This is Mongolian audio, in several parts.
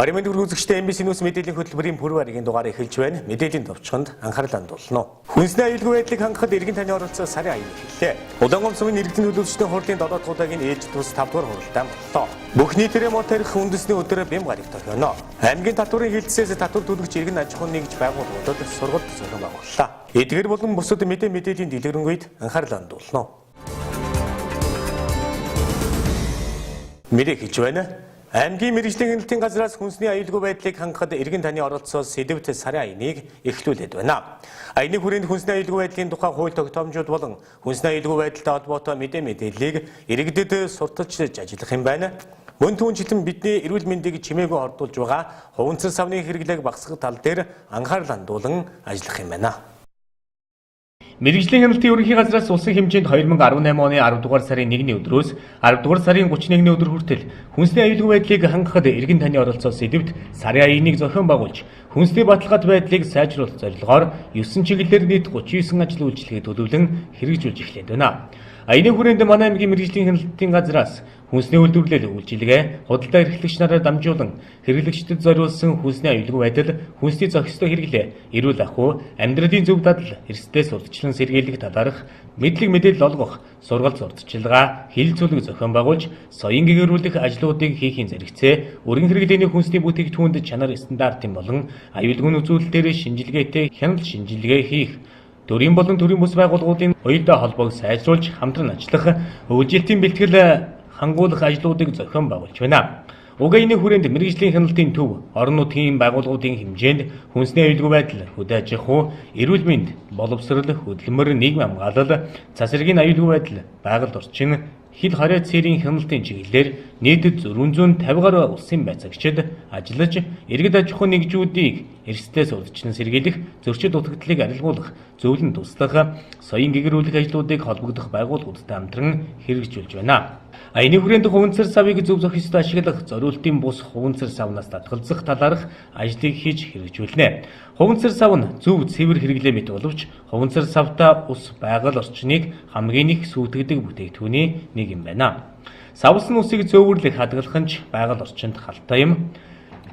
Оройн үзэгчтэй MBC NEWS мэдээллийн хөтөлбөрийн пүрэв аригийн дугаар эхэлж байна. Мэдээллийн товчхонд анхаарал хандуулна. Хүнсний аюулгүй байдлыг хангахад иргэн таны оролцоо сарын аянд эхэллээ. Удаан гомсомын иргэдийн нөлөөлөлтийн хурлын 7 дахь удаагийн ээлж тус 5 дугаар хуралдаан боллоо. Бүх нийтээрээ мод тарих үндэсний өдөр бям гарагт тохионо. Аймгийн татварын хилцээс татвар төлөгч иргэн аж ахуйн нэгж байгууллагуудад сургалт зохион байгууллаа. Эдгээр болон бусад мэдээллийн дэлгэрэнgoyd анхаарал хандуулна. Мэдээ хийж байна. Аймгийн мэргэжлийн хяналтын газраас хүнсний аюулгүй байдлыг хангахад иргэн таны оролцоо сэдвт сарын аяныг эхлүүлээд байна. Аяны хүрээнд хүнсний аюулгүй байдлын тухай хууль тогтоомжууд болон хүнсний аюулгүй байдалтай холбоотой мэдээллийг иргэдэд сурталчилж ажиллах юм байна. Мөн түүнчлэн бидний эрүүл мэндийг чимээгүй хордуулж байгаа хуванцар савны хэрэглээг багасгах тал дээр анхаарал хандуулан ажиллах юм байна. Мэргэжлийн хяналтын ерөнхий газраас улсын хэмжээнд 2018 оны 10 дугаар сарын 1-ний өдрөөс 10 дугаар сарын 31-ний өдөр хүртэл хүнсний аюулгүй байдлыг хангахад иргэн таны оролцоо сэдвт сарын аяныг зохион байгуулж хүнсний баталгаат байдлыг сайжруулах зорилгоор 9 чиглэлээр нийт 39 ажил үйлчилгээ төлөвлөн хэрэгжүүлж эхлэв байна. Аяны хүрээнд манай аймгийн мэргэжлийн хяналтын газраас хүнсний үйлдвэрлэл үйлчилгээ, худалдаа эрхлэгч нараар дамжуулан хэрэглэгчдэд зориулсан хүнсний аюулгүй байдал, хүнсний зохистой хэрэглээ, эрүүл ахуй, амьдралын зөв дадал, эрсдэл урьдчилан сэргийлэх талаарх мэдлэг мэдээлэл олгох, сургалт сурталчилгаа, хил цөлөг зохион байгуулж, соён гэгэрүүлэх ажлуудыг хийхийн зэрэгцээ, өргөн хэрэглээний хүнсний бүтээгдэхүүнд чанар стандартын болон аюулгүй үзүүлэлтээр шинжилгээтэй хяналт шинжилгээ хийх, төрийн болон төрийн бүс байгууллагуудын уялдаа холбоог сайжруулж хамтран ажиллах, өвжилтийн бэлтгэл хангуулах ажлуудыг зохион байгуулж байна. Угайны хүрээнд мэргэжлийн хяналтын төв, орон нутгийн байгууллагуудын хэмжээнд хүнсний аюулгүй байдал, хөдөө аж ахуй, эрүүл мэнд, боловсрол, хөдөлмөр, нийгмийн хамгаалал, цасргийн аюулгүй байдал, байгаль орчин, хил хараа цэрийн хяналтын чиглэлээр нийтэд 450 гаруй улсын байцаагчид ажиллаж, иргэд аж ахуйн нэгжүүдийг эрсдэлээс урьдчилан сэргийлэх, зөрчил дутагдлыг арилгуулах, зөвлөн туслах, соён гэгэрүүлэх ажлуудыг холбогдох байгууллагуудтай хамтран хэрэгжүүлж байна. Аяны хүрээнд хуванцар савыг зөв зохистой ашиглах, зориултын бус хуванцар савнаас татгалзах талаарх ажлыг хийж хэрэгжүүлнэ. Хуванцар сав нь зөв цэвэр хэрэглээ мэт боловч хуванцар савтай ус байгаль орчныг хамгийн их сүйтгэдэг бүтээгдэхүүний нэг юм байна. Савлсан усыг зөөвөрлөх, хадгалах нь ч байгаль орчинд халтай юм.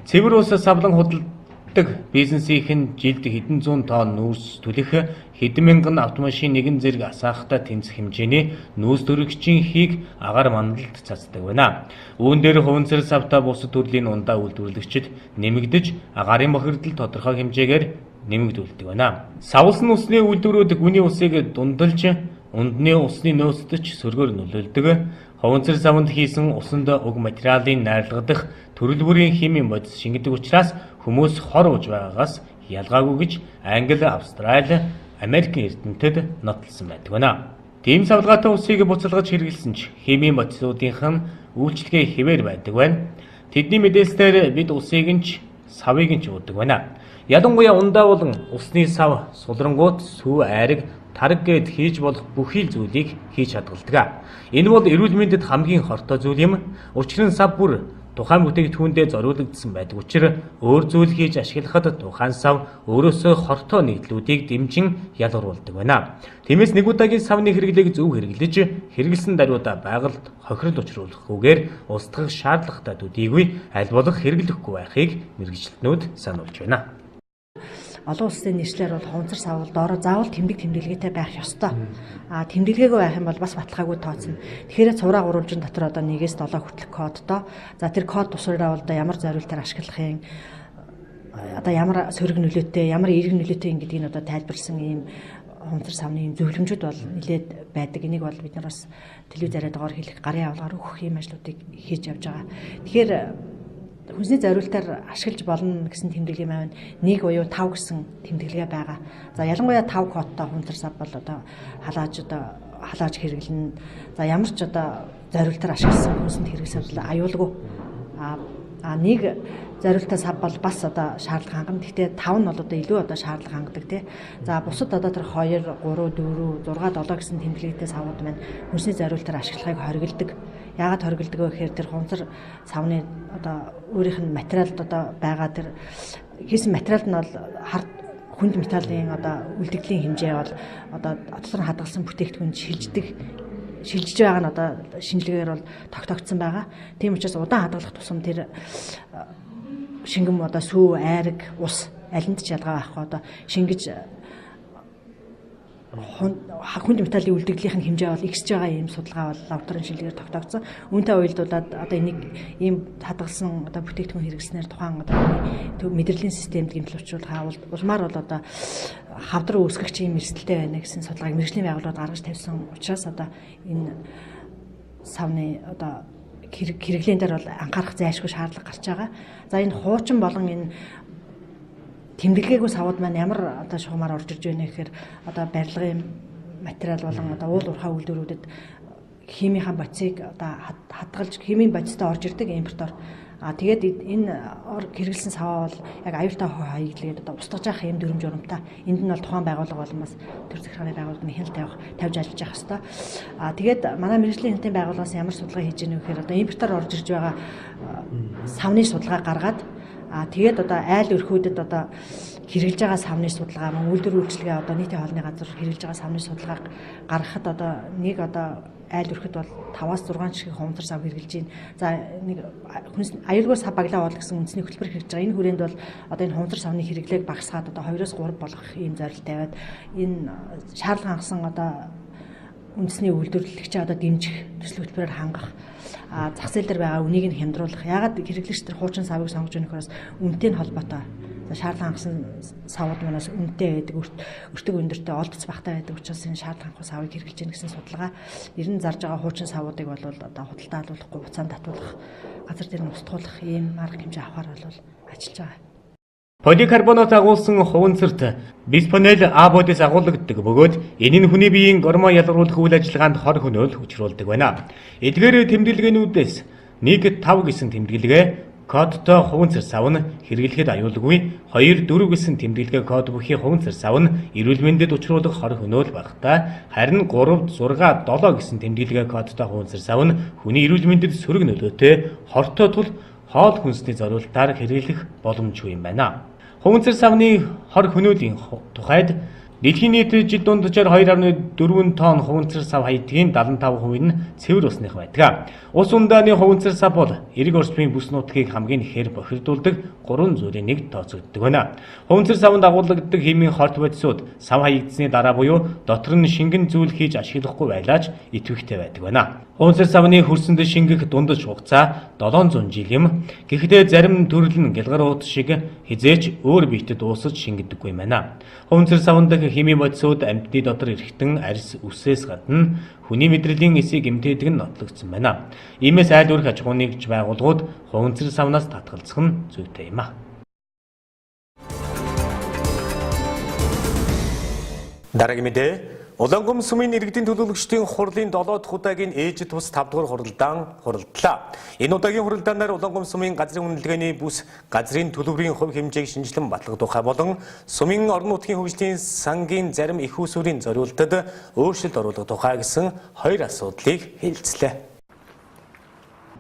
Цэвэр ус савлан худалдаг бизнесийн жилд хэдэн зуун тонн нүүрс түлэх, хэдэн мянган автомашин нэгэн зэрэг асаахтай тэнцэх хэмжээний нүүрс төрөгчийн хийг агаар мандалд цацдаг байна. Үүн дээр хуванцар савтай бусад төрлийн ундаа үйлдвэрлэгчид нэмэгдэж, агаарын бохирдол тодорхой хэмжээгээр нэмэгдүүлдэг байна. Савлсан усны үйлдвэрүүд гүний усыг дундалж, ундны усны нөөцдөж сөргөөр нөлөөлдөг. Хуванцар савнд хийсэн усанд уг материалын найрлагдах төрөл бүрийн химийн бодис шингэдэг учраас хүмүүс хор ууж байгаагаас ялгаагүй гэж Англи, Австрали, Америкийн эрдэмтэд нотолсон байдаг байна. Тийм савлгаатай усыг буцалгаж хэрэглэсэн ч химийн бодисуудынх нь үйлчлэгээ хэвээр байдаг байна. Тэдний мэдээлснээр бид усыг нь ч савыг нь ч уудаг байна. Ялангуяа ундаа болон усны сав, сулрангууд, сүү, айраг, тараг гэд хийж болох бүхий л зүйлийг хийж чадгалдаг. Энэ бол эрүүл мэндэд хамгийн хортой зүйл юм. Учир нь сав бүр тухайн бүтээгдэхүүндээ зориулагдсан байдаг учраас өөр зүйл хийж ашиглахад тухайн сав өөрөөсөө хортой нийтлүүдийг дэмжин ялгаруулдаг байна. Тиймээс нэг удаагийн савны хэрэглээг зөв хэрэглэж, хэрэглэсэн даруйдаа байгальд хохирол учруулахгүйгээр устгах шаардлагатай төдийгүй аль болох хэрэглэхгүй байхыг мэргэжилтнүүд сануулж байна. Олон улсын нийслэлээр бол хуванцар сав доороо заавал тэмдэглэгээтэй байх ёстой. Тэмдэглэгээгүй байх юм бол бас баталгаагүй тооцно. Тэгэхээр цувраа гурвалжин дотор одоо 1-7 хүртэлх кодтой. За тэр код тусаараа бол ямар зориултаар ашиглах юм, одоо ямар сөрөг нөлөөтэй, ямар эерэг нөлөөтэй гэдгийг одоо тайлбарлсан ийм хуванцар савны зөвлөмжүүд бол нэлээд байдаг. Энийг бол бид нар бас телевизээр доор хэлэх, гарын авалгаар өгөх ийм ажлуудыг хийж явж байгаа. Тэгэхээр хүнсний зориултаар ашиглаж болно гэсэн тэмдэглэгээ маань 1 буюу 5 гэсэн тэмдэглэгээ байгаа. За ялангуяа 5 кодтой хуванцар сав бол одоо халааж хэрэглэнэ. За ямар ч одоо зориултаар ашигласан хүнсэнд хэрэглэсэн аюулгүй. 1 зориултаа сав бол бас одоо шаардлага хангана. Гэхдээ 5 нь бол одоо илүү одоо шаардлага хангадаг тий. За бусад одоо тэр 2, 3, 4, 6, 7 гэсэн тэмдэглэгтэй савууд маань хүнсний зориултаар ашиглахыг хориглодог. Яагаад хориглодог вэ гэхээр тэр хуванцар савны одоо өөрийнх нь материалд одоо байгаа тэр хийсэн материалд нь бол хүнд металлын одоо үлдэгдлийн хэмжээ бол одоо дотор нь хадгалсан бүтээгдэхүүн шилжиж байгаа нь одоо шинжилгээгээр бол тогтоогдсон байгаа. Тийм учраас удаан хадгалах тусам тэр шингэм одоо сүү, айраг, ус алинд ч ялгаа байхгүй одоо шингэж хүнд металлын үлдэгдлийнх нь хэмжээ бол ихсэж байгаа ийм судалгаа бол лабораторийн шинжилгээр тогтоогдсон. Үүнтэй уялдуулаад одоо энийг ийм хадгалсан одоо бүтээгдэхүүн хэрэглэснээр тухайн одоо мэдрэлийн системд гэмтэл учруулах улмаар бол одоо хавдар үүсгэгч ийм эрсдэлтэй байна гэсэн судалгааг мэргэжлийн байгууллагууд гаргаж тавьсан учраас одоо энэ савны одоо хэрэглэн дээр бол анхаарах зайлшгүй шаардлага гарч байгаа. За энэ хуучин болон энэ тэмдэглэгээгүй савууд маань ямар одоо шугамаар орж ирж байна гэхээр одоо барилгын материал болон одоо уул уурхай үйлдвэрүүдэд химийн бодисыг одоо хадгалж химийн бодистой орж ирдэг импортоор тэгээд энэ хэрэгэлсэн саваа бол яг аюултай хаягдлгээд одоо устгаж явах юм дүрм журамтай энд нь бол тухайн байгууллага болмоос төр захиргааны байгууллагын хяналт тавьж ажиллаж явах хэвээр. Тэгээд манай мэргэжлийн хяналтын байгууллагаас ямар судалгаа хийж байгааг гэхээр одоо импортоор орж ирж байгаа савны судалгаа гаргаад тэгээд одоо айл өрхүүдэд одоо хэрэгжилж байгаа савны судалгаа мөн үйлдвэр үйлчилгээ одоо нийтийн хоолны газар хэрэгжилж байгаа савны судалгаа гаргахад одоо нэг одоо айл өрхөд бол 5-6 жишээ хумдар сав хэрэгжилж байна. За нэг аюулгүй сав баглаа бол гэсэн үндэсний хөтөлбөр хэрэгжиж байгаа. Энэ хүрээнд бол одоо энэ хумдар савны хэрэглээг багасгаад одоо 2-3 болгох ийм зорилт тавиад энэ шаардлага хангасан одоо үндэсний үйлдвэрлэгчээ одоо дэмжих төсөл хөтөлбөрөөр хангах зах зээл дээр байгаа үнийг нь хямдруулах. Ягаад хэрэглэгч нар хуучин савыг сонгож байгаахаас үнэтэй нь холбоотой. Шаардлага хангасан савууд манаас үнэтэй байдаг, өртөг өндөртэй олдоц багтаа байдаг учраас энэ шаардлага хангах савыг хэрэглэж гэнэ гэсэн судалгаа ер нь зарж байгаа хуучин савуудыг бол одоо худалдаа алуулахгүй буцаанд татуулах, газар дээр нь устгуулах ийм арга хэмжээ авахар бол ажиллаж байгаа. Поликарбонат агуулсан хуванцарт биспонол А бодис агуулдаг бөгөөд энэ нь хүний биеийн гормон ялгаруулах үйл ажиллагаанд хор хөнөөл учруулдаг байна. Эдгээр тэмдэглэгээнүүдээс 1.5 гэсэн тэмдэглэгээ кодтой хуванцар сав нь хэрэглэхэд аюулгүй, 2.4 гэсэн тэмдэглэгээ код бүхий хуванцар сав нь эрүүл мэндэд учруулах хор хөнөөл багтаа, харин 3, 6, 7 гэсэн тэмдэглэгээ кодтой хуванцар сав нь хүний эрүүл мэндэд сөрөг нөлөөтэй, хортой тул хоол хүнсний зориулалтаар хэрэглэх боломжгүй юм байна. Хуванцар савны хор хөнөөлийн тухайд дэлхийн нийт жил дунджаар 2.4 тонн хуванцар сав хаягдгийн 75% нь цэвэр усных байдаг. Ус ундааны хуванцар сав бол эрэг орчмын бүс нутгийг хамгийн ихээр бохирдуулдаг 3 зүйлийн нэг тооцогддог байна. Хуванцар савнд агуулдаг химийн хорт бодисууд сав хаягдсны дараа буюу дотор нь шингэн зүйл хийж ашиглахгүй байлаач идэвхтэй байдаг байна. Хуванцар савны хөрсөнд шингэх дундаж хугацаа 700 жил юм. Гэхдээ зарим төрөл нь гялгар уут шиг хизээч өөр биетэд уусаж шингэдэггүй юм байна. Хуванцар савнд химийн бодисууд амьтны дотор эргэтэн арьс үсээс гадна хүний мэдрэлийн эсийг эмтээдэг нь нотлогдсон байна. Иймээс айл өрх аж ахуйн нэгж байгууллагууд хуванцар савнаас татгалзах нь зүйтэй юм а. Дараагийн мэдээ Улаангом сумын иргэдийн төлөөлөгчдийн хурлын 7 дахь удаагийн ээж тус 5 дугаар хуралдаан хуралдлаа. Энэ удаагийн хуралдаанаар Улаангом сумын газрын үнэлгээний бүс, газрын төлбөрийн хувь хэмжээг шинжилэн батлах тухай болон сумын орон нутгийн хөгжлийн сангийн зарим их усүрийн зориулалтад өөрчлөлт оруулах тухай гэсэн 2 асуудлыг хэлэлцлээ.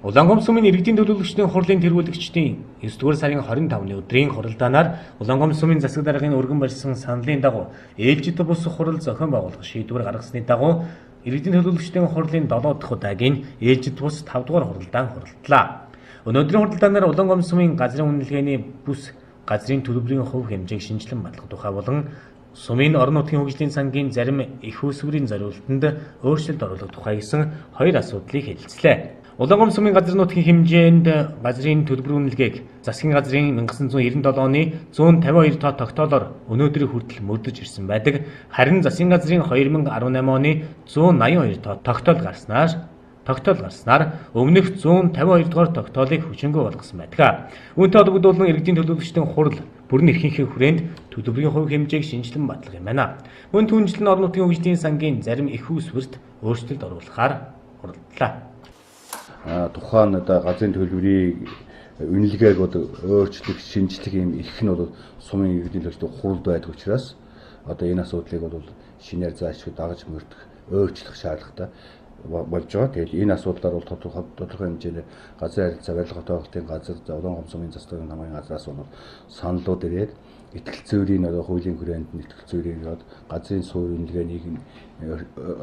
Улаангом сумын иргэдийн төлөөлөгчдийн хурлын тэргүүлэгчдийн 9 дугаар сарын 25-ны өдрийн хуралдаанаар Улаангом сумын засаг даргын өргөн барьсан саналын дагуу ээлжид бус хурал зохион байгуулах шийдвэр гаргасны дагуу иргэдийн төлөөлөгчдийн хурлын 7 дахь удаагийн ээлжид бус 5 дугаар хуралдаан хуралдлаа. Өнөөдрийн хуралдаанаар Улаангом сумын газрын үнэлгээний бүс, газрын төлбөрийн хувь хэмжээг шинжилэн батлах тухай болон сумын орон нутгийн хөгжлийн сангийн зарим их усүрийн зориулалтанд өөрчлөлт оруулах тухай гэсэн 2 асуудлыг хэлэлцлээ. Улаангом сумын газрын нутгийн хэмжээнд газрын төлбөр үнэлгээг засгийн газрын 1997 оны 152 тоо тогтоолоор өнөөдрийн хүртэл мөрдөж ирсэн байдаг. Харин засгийн газрын 2018 оны 182 тоо тогтоол гарснаар өмнөх 152 дугаар тогтоолыг хүчингүй болгосон байдаг. Үүнтэй холбогдуулан иргэдийн төлөөлөгчдийн хурал бүрэн эрхийнхээ хүрээнд төлбөрийн хувь хэмжээг шинжилэн батлах юм байна. Мөн түнжлэн орон нутгийн хөгжлийн сангийн зарим их усвэрт өөрчлөлт оруулахаар хуралдлаа. Тухайн газрын төлбөрийн үнэлгээг өөрчлөх, шинжлэх юм их нь бол сумын иргэдийн төлөөлөлтөд хуралд байдаг учраас одоо энэ асуудлыг бол шинээр заашгүй дагаж мөрдөх, өөрчлөх шаардлагатай болж байгаа. Тэгээд энэ асуудлаар бол тодорхой хэмжээний газрын харилцаа барилга тоогдолтын газар, Улаангом сумын засгийн намын газраас бол саналууд ирээд итгэл зүйрийн одоо хуулийн хүрээнд нь итгэл зүйрийг одоо газрын суурь үнэлгээнийг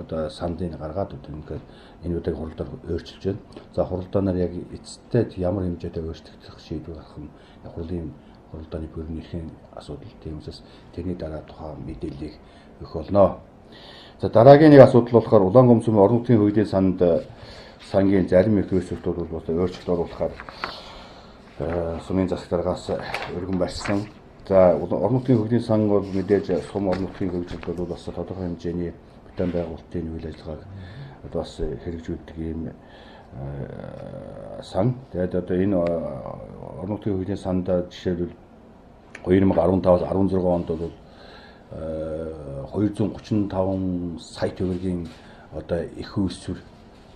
одоо сандыг гаргаад үнэхээр энэ удаагийн хуралдаар өөрчилж байна. За хуралдаанаар яг эцэстээ ямар хэмжээтэй өөрчлөгдөх шийдвэр гарах нь хуралдааны бүрэн эрхийн асуудал. Тийм учраас тэрний дараа тухайн мэдээллийг өгөх болно. За дараагийн нэг асуудал болохоор Улаангомсумын орон нутгийн хөгжлийн сангийн зарим их төсөлтүүд бол өөрчлөлт оруулахаар сумын засаг даргаас өргөн барьсан. За орон нутгийн хөгжлийн сан бол мэдээж сум орон нутгийн хөгжилд бол бас тодорхой хэмжээний бүтээн байгуулалтын үйл ажиллагааг бас хэрэгжүүлдэг ийм сан. Тэгээд одоо энэ орон нутгийн хөгжлийн санд жишээлбэл 2015-аас 16 онд бол 235 сая төгрөгийн одоо их үүсвэр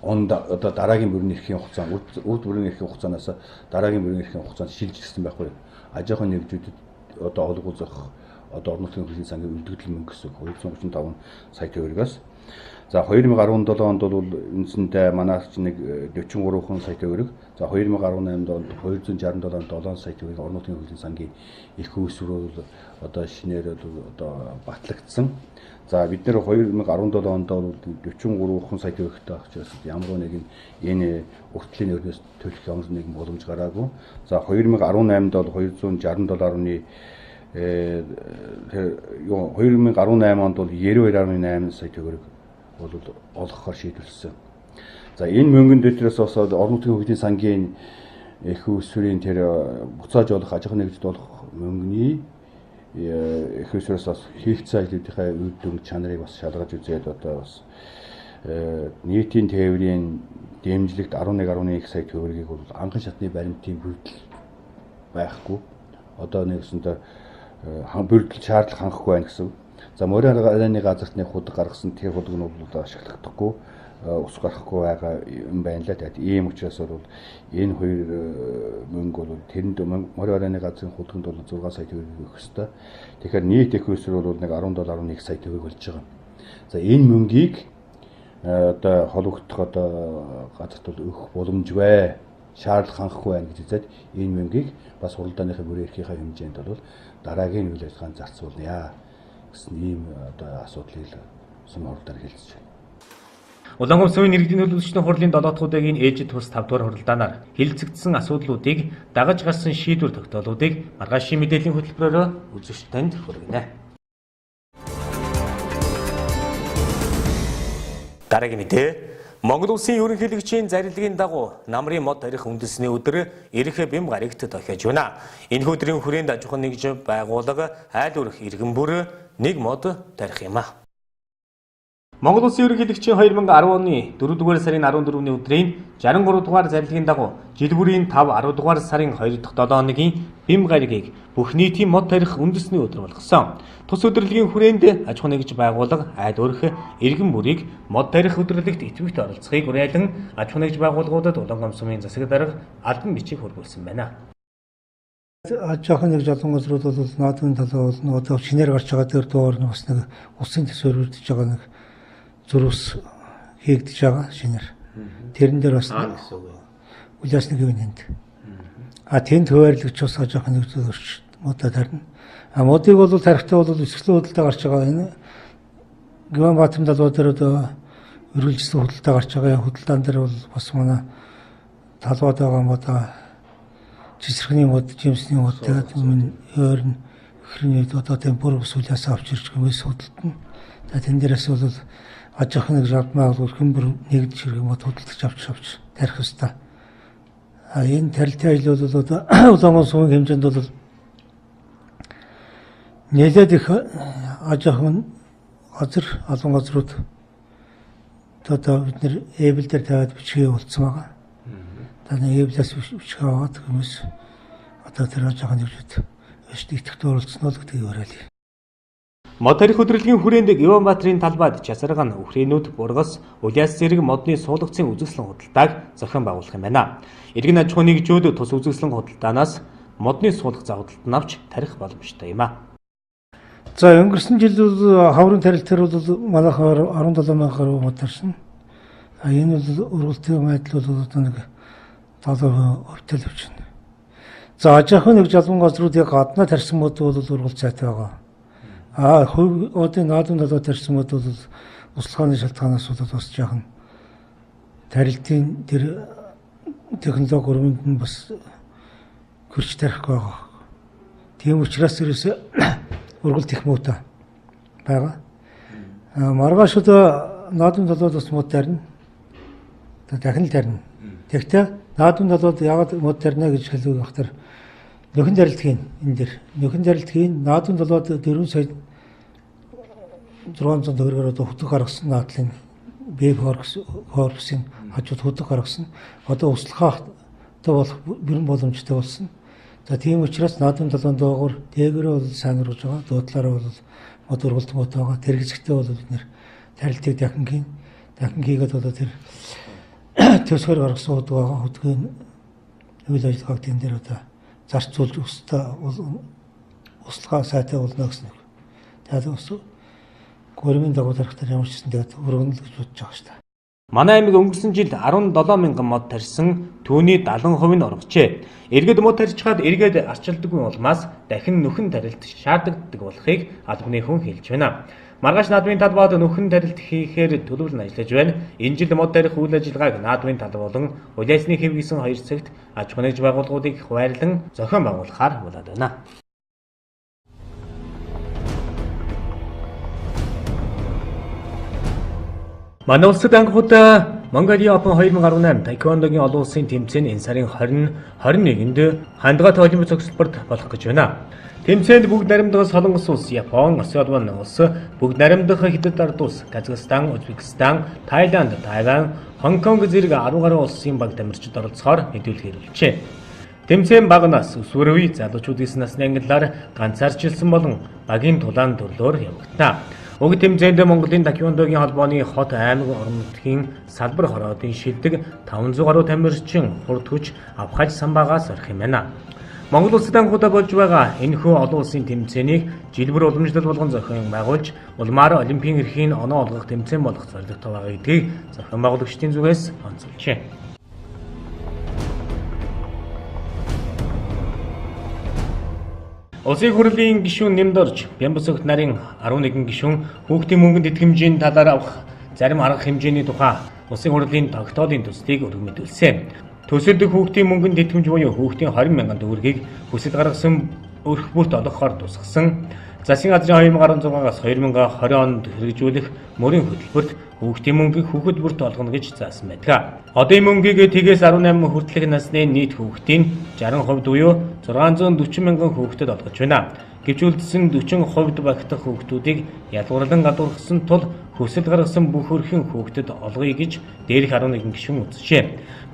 онд одоо дараагийн бүрэн эрхийн хугацаанд урд бүрэн эрхийн хугацаанаас дараагийн бүрэн эрхийн хугацаанд шилжүүлсэн байхгүй. Аж ахуйн нэгжүүдэд одоо олгуулах одоо орон нутгийн хөгжлийн сангийн үлдэгдэл мөнгө гэсэн 235 сая төгрөгөөс. За 2017 онд бол үндсэндээ манайч нэг 43 сая төгрөг. За 2018 онд 267 сая төгрөг орон нутгийн хөгжлийн сангийн их үүсвэр бол одоо шинээр одоо батлагдсан. За бид нэр 2017 онд бол 43 сая төгрөгтэй авч байсан. Ямар нэгэн энэ уртлын өрнөөс төлөх ямар нэгэн боломж гараагүй. За 2018-д бол 267.2018 онд бол 92.8 сая төгрөг бол олгохоор шийдвэрлсэн. За энэ мөнгөн дэвтрээс бас орон нутгийн хөгжлийн сангийн их үүсвэрийн тэр буцааж олох аж ахуйн нэгжид олох мөнгөний их үүсвэрээс бас хийгдсэн ажлуудынхаа үр дүн чанарыг бас шалгаж үзээд одоо бас нийтийн тээврийн дэмжлэгт 11.1 сая төгрөгийг бол анхан шатны баримтын бүрдэл байхгүй. Одоо нэгсэндээ бүрдэл шаардлага хангахгүй байна гэсэн. За морин ареаны газарт нэг худаг гаргасан тэр худаг нь бол ашиглахдаггүй ус гарахгүй байгаа юм байна л. Тэгээд ийм учраас бол энэ хоёр мөнгө бол тэрэнд морин ареаны газрын худагт бол 6 сая төгрөг өгөх ёстой. Тэгэхээр нийт их үүсвэр бол нэг 17.1 сая төгрөг болж байгаа. За энэ мөнгийг одоо холбогдох одоо газарт бол өгөх боломж бай. Шаардлага хангахгүй байна гэж үзээд энэ мөнгийг бас хуралдааныхаа бүрэн эрхийнхаа хэмжээнд бол дараагийн үйл ажиллагаанд зарцуулъя гэсэн ийм одоо асуудлыг сумын хуралдаан хэлцэж байна. Улаангомсумын иргэдийн төлөөлөгчдийн хурлын 7 дахь удаагийн ээжид тус 5 дугаар хуралдаанаар хилцэгдсэн асуудлуудыг дагаж гарсан шийдвэр тогтоолуудыг маргаашийн мэдээллийн хөтөлбөрөөр үзэгч танд хүргэнэ. Дараагийн мэдээ Монгол Улсын ерөнхийлөгчийн зарилгын дагуу намрын мод тарих үндэсний өдөр ирэх бэм гарагт тохиож байна. Энэ өдрийн хүрээнд аж ахуйн нэгж байгууллага айл өрх иргэн бүр нэг мод тарих юм а. Монгол Улсын ерөнхийлөгчийн 2010 оны 4-р сарын 14-ний өдрийн 63 дугаар зарилгын дагуу жил бүрийн 5-10 дугаар сарын 2 дахь 7 хоногийн бэм гарагийг бүх нийтийн мод тарих үндэсний өдөр болгосон. Тус өдрөлгийн хүрээнд аж ахуйн нэгж байгууллага айл өрх иргэн бүрийг мод тарих өдрөлгт идэвхтэй оролцохыг уриалан аж ахуйн нэгж байгууллагуудад Улаангомсумын засаг дарга албан бичиг хургуулсан байна. Аж ахуйн нэгж олон газрууд бол наадмын талаа бол одоо шинээр гарч байгаа дээр доор бас нэг улсын төсвөр үрдэж байгаа нэг зурвас хийгдэж байгаа шинээр. Тэрэн дээр бас үлээсний гүнэнд. Тэнд хуваарлагч бас аж ахуйн нэгж модод харна. Модыг бол тарихтаа бол өсгөлөө худалдаа гарч байгаа энэ Гүн Баатарын талбай дээр одоо өргөлжсөн худалдаа гарч байгаа. Худалдаан дээр бол бас манай талбайд байгаа модоо жисэрхний мод, жимсний мод тэгээд өмнө ойрн ихрний одоо темпор ус үлээс авч ирж гэмээс худалдан. Тэгээд тэн дээрээс бол аж ахуйн нэгж байгуулалт хүмбэр нэгдэж хэрэг мод худалдаж авч тарих ёстой. Энэ тарилтын ажил бол одоо Улаангомсумын хэмжээнд бол нэлээд их аж ахуйн газар олон газрууд одоо бид нэр эбэл дээр тавиад бичгээ болцсон байгаа. Тэгээд эблээс бичгээ аваад хүмүүс одоо тэр аж ахуйн нэгжүүд идэвхтэй оролцсон л гэдгийг уриалъя. Мод тарих өдрөлгийн хүрээнд Гүн Баатарын талбайд Часарган, Үхрийнүүд, Бургас, Улиас зэрэг модны суулгацын үзэсгэлэн худалдааг зохион байгуулах юм байна. Иргэн аж ахуйн нэгжүүд тус үзэсгэлэн худалдаанаас модны суулгах загварлалт авч тарих боломжтой юм а. За өнгөрсөн жил бол хаврын тарилтаар бол манайхаар 17,000 гаруй мод тарсан. Энэ бол ургалтын байдал бол одоо нэг 70% өвтөл явж байна. За аж ахуйн нэг жалган газруудыг гадна тарьсан мод бол ургал цайтай байгаа. Одын наадмын талаар тарьсан мод бол услахааны шалтгаанаас бол бас жаахан тарилтын тэр технологи өрөөнд нь бас хөрч тарихгүй байгаа. Тийм учраас ерөөсөө ургалт их муутай байгаа. Маргааш одоо наадмын талаар бас мод тарина. Дахин л тарина. Тэгвэл наадмын талаар яагаад мод тарина гэж хэлэх байхтар нөхөн тарилтгийн энэ дэр нөхөн тарилтгийн наадмын талаар 4 сая 600 төгрөгөөр одоо хөтөлбөр гаргасан наадлын бэб хорксын хажууд хөтөлбөр гаргасан. Одоо услахаатай болох бүрэн боломжтой болсон. За тийм учраас наадмын талаан доогоор дээгээрээ бол сайн ургаж байгаа. Дуудлаараа бол мод ургалт мод байгаа. Тэр хэсэгтээ бол бид нэр тарилтыг дахин хийгээд одоо тэр төсгөр гаргасан хот байгаа. Хөтөлбөрийн үйл ажиллагааг тэн дээр одоо зарцуулж услахаа сайтай болно гэсэн. Тэгээд бас гөрмийн дагуу тарихтар ямар ч гэсэн тэгээд өргөнөл гэж бодож байгаа шүү дээ. Манай аймаг өнгөрсөн жилд 17 мянган мод тарьсан, түүний 70% нь ургажээ. Эргээд мод тарьчихад эргээд арчилдаггүй улмаас дахин нөхөн тарилт шаарддаг болохыг албаны хүн хэлж байна. Маргааш наадмын тал бод нөхөн тарилт хийхээр төлөвлөн ажиллаж байна. Энэ жил мод тарих үйл ажиллагааг наадмын тал болон улаасны хэв гэсэн хоёр цагт аж ахуйн байгууллагуудыг хуваарлан зохион байгуулахаар болоод байна. Манай улсад анхудаа Mongolia Open 2018 таеквондогийн олон улсын тэмцээн энэ сарын 20-21-нд хандгат олимпик цогцлборт болох гэж байна. Тэмцээнд бүгд наримдах Солонгос улс, Япон, Осиолван улс, бүгд наримдах Хятад ард улс, Казахстан, Узбекистан, Тайланд, Тайван, Хонконг зэрэг 10 гаруй улсын баг тамирчид оролцохоор мэдүүлэг ирүүлжээ. Тэмцээн багнаас өсвөр үе залуучуудын насны ангиллаар ганцаарчилсан болон багийн тулаан төрлөөр явагдана. Уг тэмцээнд Монголын таеквондогийн холбооны хот аймаг орон нутгийн салбар хороодын шилдэг 500 гаруй тамирчин хурд хүч авхаж самбаагаас орох юм байна. Монгол улсад анхудаа болж байгаа энэхүү олон улсын тэмцээнийг жил бүр уламжлал болгон зохион байгуулж, улмаар олимпийн эрхийн оноо олгох тэмцээн болох зорилготой байгаа гэдгийг зохион байгуулагчдын зүгээс онцолжээ. Улсын хурлын гишүүн нэмд орж, Бямбсогт нарын 11 гишүүн хүүхдийн мөнгөнд идэвхжийн талаар авах зарим арга хэмжээний тухай улсын хурлын тогтоолын төслийг өргөн мэдүүлсэн. Төсөлд хүүхдийн мөнгөнд идэвхж буюу хүүхдийн 20 мянган төгрөгийг хүсэлт гаргасан өрх бүрт олгохоор тусгасан. Засгийн газрын 2016-аас 2020 онд хэрэгжүүлэх мөрийн хөтөлбөрт хүүхдийн мөнгийг хүүхэд бүрт олгоно гэж заасан байдаг. Одоо энэ мөнгийг тгээс 18 хүртэлх насны нийт хүүхдийн 60% буюу 640 мянган хүүхдэд олгож байна. Гэвчүүлсэн 40% багтах хүүхдүүдийг ядуурлан гадуурхсан тул хүсэлт гаргасан бүх өрхийн хүүхдэд олгоё гэж дээрх 11 гишүүн үзжээ.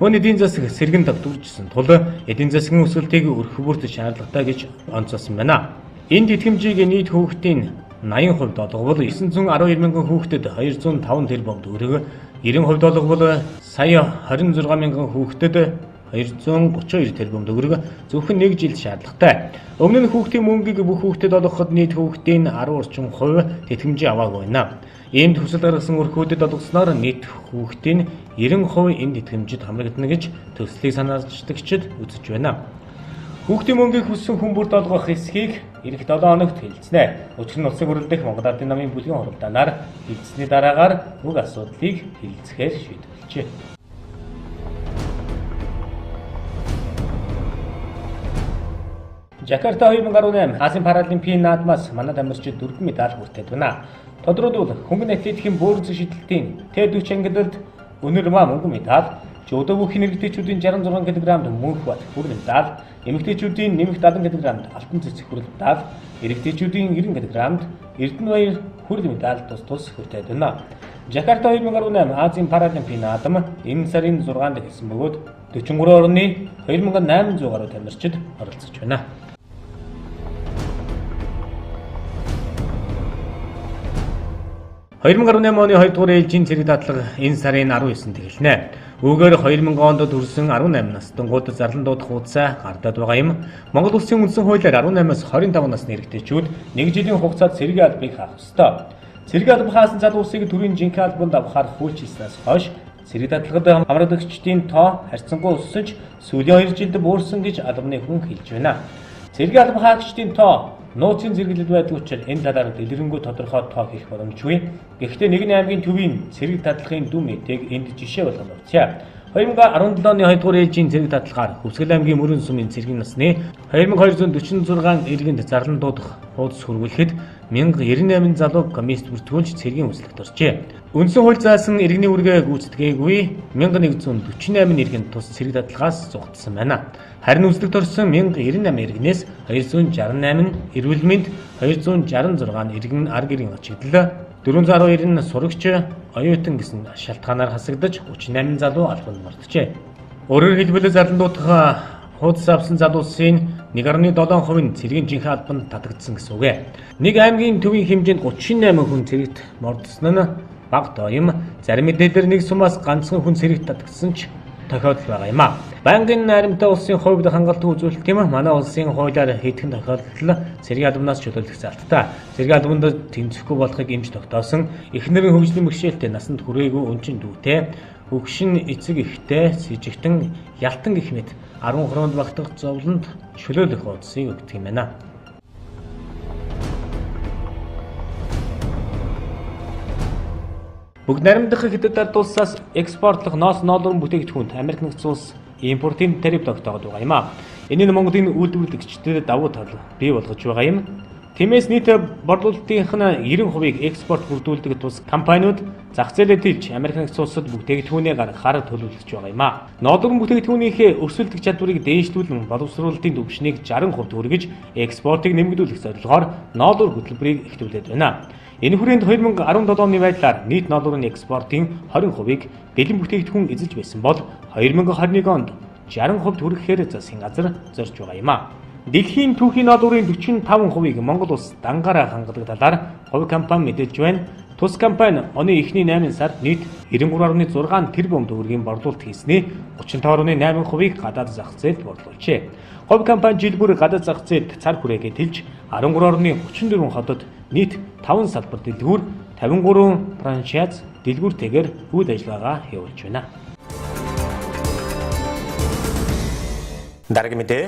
Мөн эдийн засаг сэргэн тогтворжсэн тул эдийн засгийн өсөлтийг өрх бүрт шаардлагатай гэж онцолсон байна. Энэ тэтгэмжийг нийт хүүхдийн 80% олговол 912 мянган хүүхдэд 205 тэрбум төгрөг, 90% олговол сая 26 мянган хүүхдэд 232 тэрбум төгрөг зөвхөн нэг жил шаардлагатай. Өмнө нь хүүхдийн мөнгийг бүх хүүхдэд олгоход нийт хүүхдийн 10 орчим хувь тэтгэмжийг аваагүй байна. Иймд хүсэлт гаргасан өрхүүдэд олгосноор нийт хүүхдийн 90% энэ тэтгэмжид хамрагдана гэж төслийг санаачлагчид үзэж байна. Хүүхдийн мөнгийг хүссэн хүн бүрд олгох эсхийг эх 7 хоногт хэлцэнэ. Учир нь улсын хурл дэх Монгол Ардын намын бүлгийн хуралдаанаар хэлцсэний дараагаар уг асуудлыг хэлцэхээр шийдвэрлэжээ. Жакарта 2018 Азийн паралимпийн наадмаас манай тамирчид 4 медаль хүртээд байна. Тодорхойлбол хөнгөн атлетикийн бөөрөнц шидэлтийн Т40 ангиллалд өнөр мөнгөн медаль, жодо бүхий нэрэгтэйчүүдийн 66 кг мөнх бат хүрэл медаль, эмэгтэйчүүдийн нэмэгт 70 кг алтан цэцэг хүрэл медаль, эрэгтэйчүүдийн 90 кг эрдэнэбаяр хүрэл медаль тус хүртээд байна. Жакарта 2018 Азийн паралимпийн наадам энэ сарын 6-нд эхэлсэн бөгөөд 43 орны 2800 гаруй тамирчид оролцож байна. 2018 оны 2 дугаар ээлжийн цэрэг дадлага энэ сарын 19-нд эхэлнэ. Үүгээр 2000 онд төрсэн 18 настангууд зарлан дуудах хуудасаа гардаад байгаа юм. Монгол улсын үндсэн хуулиар 18-аас 25 насны эрэгтэйчүүд 1 жилийн хугацаанд цэргийн албыг хаах ёстой. Цэргийн алба хаасан залуусыг төрийн жинхэнэ албанд авахаар хүлчилснээс хойш цэрэг татлагад хамрагдагчдын тоо харьцангуй өссөн ч сүүлийн 2 жилд буурсан гэж албаны хүн хэлж байна. Цэргийн алба хаагчдын тоо нууцын зэрэглэл байдаг учраас энэ талаар дэлгэрэнгүй тодорхой тоо хийх боломжгүй. Гэхдээ нэгэн аймгийн төвийн цэрэг татлагын дүн мэдээг энд жишээ болгон өгье. 2017 оны 2 дугаар ээлжийн цэрэг татлагаар Хүсгэл аймгийн Мөрөн сумын цэргийн насны 2246 иргэнд зарлан дуудах хуудас хүргүүлэхэд 1098 залуу комист бүртгүүлж цэргийн үслэгт оржээ. Үндсэн хууль заасан иргэний үргээ гүйцэтгэгээгүй 1148 иргэн тус цэрэг татлагаас зугтсан байна. Харин үслэгт орсон 1098 иргэнээс 268 эрүүл мэнд, 266 иргэн ар гэрийн ачигдал, 412 нь сурагч, оюутан гэсэн шалтгаанаар хасагдаж 38 залуу албанд морджээ. Өөрөөр хэлбэл зарлан дуудах хуудас авсан залуусын 1.7% нь цэргийн жинхэнэ албанд татагдсан гэсэн үг. Нэг аймгийн төвийн хэмжээнд 38 хүн цэрэгт мордсон нь бага тоо юм. Зарим мэдээлэлээр нэг сумаас ганцхан хүн цэрэгт татагдсан ч тохиолдол байгаа юм а. Банкын наримтай улсын хувьд хангалттай үзүүлэлт юм. Манай улсын хуулиар хийдхэн тохиолдол цэргийн албанаас чөлөөлөх залттай. Цэргийн албанд тэмцэхгүй болохыг эмч тогтоосон. Эхнэрийн хөгжлийн бэрхшээлтэй насанд хүрээгүй өнчин дүүтэй, хөгшин эцэг эхтэй, сэжигтэн, ялтан гэх мэт 13-нд багтах зовлонд чөлөөлөх хуудсыг өгдөг юм байна. Бүгд наримдах Хятад ард улсаас экспортлох ноос ноолорын бүтээгдэхүүнд Америк нэгдсэн улс импортын тариф тогтоогод байгаа юм а. Энэ нь Монголын үйлдвэрлэгчдэд давуу тал бий болгож байгаа юм. Тиймээс нийт борлуулалтынх нь 90%-ийг экспорт бүрдүүлдэг тус компаниуд зах зээлээ тэлж Америк нэгдсэн улсад бүтээгдэхүүнээ гаргахаар төлөвлөж байгаа юм а. Ноолорын бүтээгдэхүүнийхээ өрсөлдөх чадварыг дээшлүүлэн боловсруулалтын түвшнийг 60% хүргэж экспортыг нэмэгдүүлэх зорилгоор ноолор хөтөлбөрийг эхлүүлээд байна. Энэ хүрээнд 2017 оны байдлаар нийт ноолорын экспортын 20%-ийг бэлэн бүтээгдэхүүн эзэлж байсан бол 2021 онд 60% хүрэхээр засгийн газар зорж байгаа юм а. Дэлхийн түүхийн ноолорын 45%-ийг Монгол улс дангаараа хангадаг талаар хувь компани мэдээлж байна. Тус компани оны эхний 8 сард нийт 93.6 тэрбум төгрөгийн борлуулалт хийсний 35.8%-ийг гадаад зах зээлд борлуулжээ. Хувь компани жил бүр гадаад зах зээлд цар хүрээгээ тэлж 13.34 хотод нийт 5 салбар дэлгүүр, 53 франчайз дэлгүүртэйгээр үйл ажиллагаагаа явуулж байна. Дараагийн мэдээ.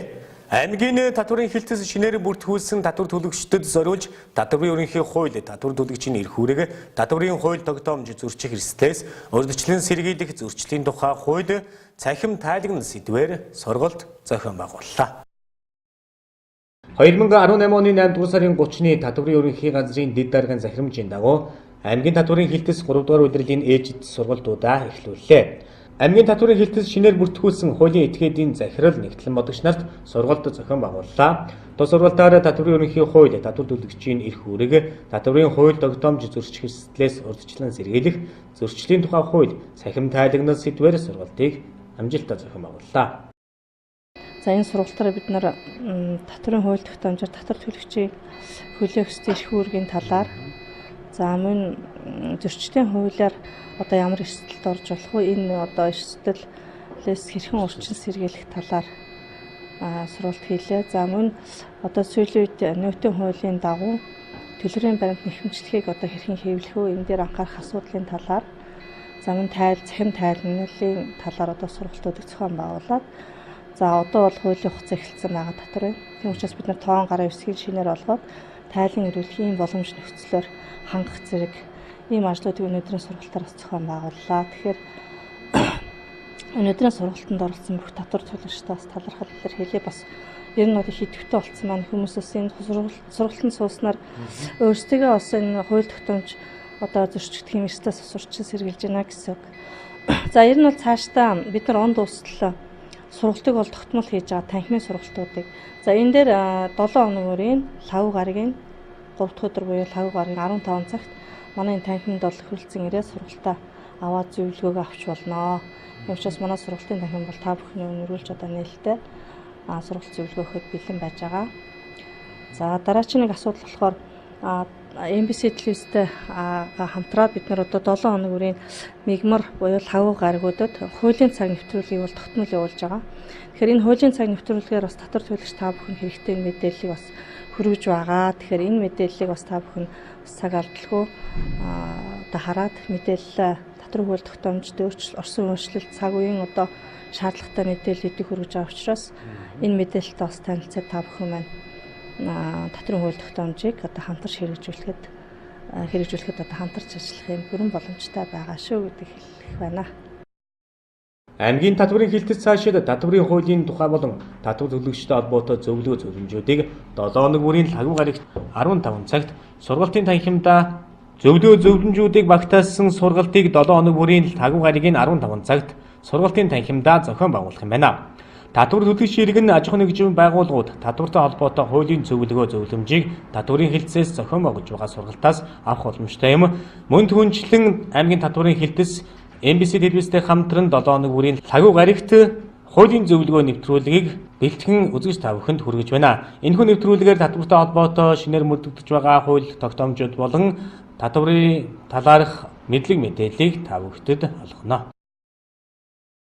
Аймгийн татварын хилцээс шинээр бүртгүүлсэн татвар төлөгчдөд зориулж татварын ерөнхий хууль татвар төлөгчийн эрх үүрэг татварын хууль тогтоомж зөрчих эрсдлээс урьдчилан сэргийлэх зөрчлийн тухай хууль цахим тайлагна сэдвээр сургалт зохион байгууллаа. 2018 оны 8 дугаар сарын 30-ны татварын ерөнхий газрын дэд даргын захирамжийн дагуу аймгийн татварын хилцээс 3 дугаар удирлын ээжид сургалтуудаа эхлүүллээ. Аймгийн татварын хилцээс шинээр бүртгүүлсэн хуулийн этгээдийн захирал нэгтлэн бодогч нарт сургалт зохион байгууллаа. Тус сургалтаар татварын ерөнхий хууль татвар төлөгчийн эрх үүрэг татварын хууль тогтоомж зөрчих эрсдлээс урьдчилан сэргийлэх зөрчлийн тухай хууль цахим тайлагнал сэдвээр сургалтыг амжилттай зохион байгууллаа. За энэ сургалтаараа бид нар татварын хууль тогтоомжоор татвар төлөгчийн хөлөөх ёстой эрх үүргийн талаар за мөн зөрчлийн хуулиар одоо ямар эрсдэлд орж болох вэ? Энэ одоо эрсдэлээс хэрхэн урьдчилан сэргийлэх талаар сургалт хийлээ. За мөн одоо сүүлийн үед нөөтийн хуулийн дагуу төлбөрийн баримт нэхэмжлэхийг одоо хэрхэн хэвлэх вэ? Энэ дээр анхаарах асуудлын талаар за мөн цахим тайлагналын талаар одоо сургалтуудыг зохион байгуулад за одоо бол хуулийн хугацаа эхэлсэн байгаа татварын. Тийм учраас бид нар тоон гараа 9-ийн шинээр олгоод тайлан эрүүлэхийн боломж нөхцлөөр хангах зэрэг ийм ажлуудыг өнөөдрийн сургалтаар зохион байгууллаа. Тэгэхээр өнөөдрийн сургалтанд оролцсон бүх татвар төлөгчдөөс талархал илэрхийлье. Бас ер нь бол их идэвхтэй болсон маань хүмүүсээс энэ сургалтанд сууснаар өөрсдөө бас энэ хууль тогтоомж одоо зөрчигдөх юм эрсдлээс сурчин сэргийлж байна гэсэн үг. За ер нь бол цаашдаа бид нар он дуустал сургалтыг бол тогтмол хийж байгаа танхимын сургалтуудыг. За энэ дээр 7 хоногын лав гарагийн 3 дахь өдөр буюу лав гарагийн 15 цагт манай танхимд бол хөрөлцөн ирээ сургалтаа аваад зөвлөгөөгөө авч болно. Ийм учраас манай сургалтын танхим бол та бүхний өнөрүүлж одоо нээлттэй сургалт зөвлөгөөхөд бэлэн байж байгаа. За дараагийн нэг асуудал болохоор MBC телевизтэй хамтраад бид нар одоо 7 хоног үрийн мигмар буюу лав гарагуудад хуулийн цаг нэвтрүүлгийг бол тогтмол явуулж байгаа. Тэгэхээр энэ хуулийн цаг нэвтрүүлгээр бас татвар төлөгч та бүхэн хэрэгтэй мэдээллийг бас хүргэж байгаа. Тэгэхээр энэ мэдээллийг бас та бүхэн цаг алдалгүй одоо хараад мэдээлэл татвар хууль тогтоомжид орсон өөрчлөлт цаг үеийн одоо шаардлагатай мэдээлэл идэх хүргэж байгаа учраас энэ мэдээлэлтэй бас танилцаад та бүхэн маань татвар хууль тогтоомжийг одоо хамтарч хэрэгжүүлэхэд одоо хамтарч ажиллах юм бүрэн боломжтой байгаа шүү гэдгийг хэлэх байна. Аймгийн татварын хилтэц цаашид татварын хуулийн тухай болон татвар төлөгчтэй холбоотой зөвлөгөө зөвлөмжүүдийг 7 хоног бүрийн лагуй гарагт 15 цагт сургалтын танхимдаа зөвлөгөө зөвлөмжүүдийг багтаасан сургалтыг 7 хоног бүрийн лагуй гарагийн 15 цагт сургалтын танхимдаа зохион байгуулах юм байна. Татвар төлөгч иргэн аж ахуйн нэгжийн байгууллагууд татвартай холбоотой хуулийн зөвлөгөө зөвлөмжийг татварын хилцээс зохион байгуулж байгаа сургалтаас авах боломжтой юм. Мөн түнчлэн аймгийн татварын хилцээс MBC телевизтэй хамтран 7 хоног бүрийн лагуй гарагт хуулийн зөвлөгөө нэвтрүүлгийг бэлтгэн үзэж та бүхэнд хүргэж байна. Энэхүү нэвтрүүлгээр татвартай холбоотой шинээр мөрдөгдөж байгаа хууль тогтоомжууд болон татварын талаарх мэдлэг мэдээллийг та бүхэнд олгоно.